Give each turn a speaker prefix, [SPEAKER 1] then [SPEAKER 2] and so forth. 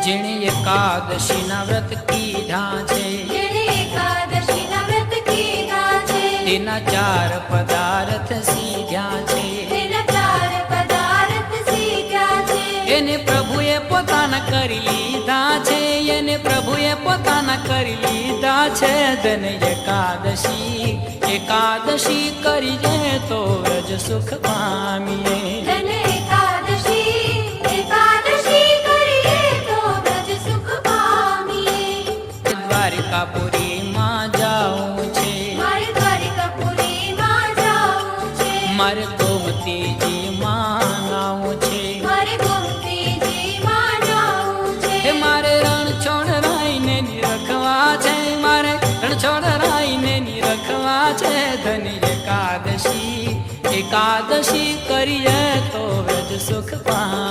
[SPEAKER 1] જેણે એકાદશીના વ્રત કીધા છે, તેના 4 પદાર્થ સીધ્યા છે. એને પ્રભુએ પોતાના કરી લીધા છે, એને પ્રભુએ પોતાના કરી લીધા છે. ધન એકાદશી, એકાદશી કરીએ તો વ્રજ સુખ પામીએ. દ્વારિકાપુરીમાં જાઉં છે, મારે ગોમતીજીમાં નાવું છે. મારે રણછોડરાયને નિરખવા છે, મારે રણછોડરાયને નિરખવા છે. ધન એકાદશી, એકાદશી કરીએ તો વ્રજ સુખ પા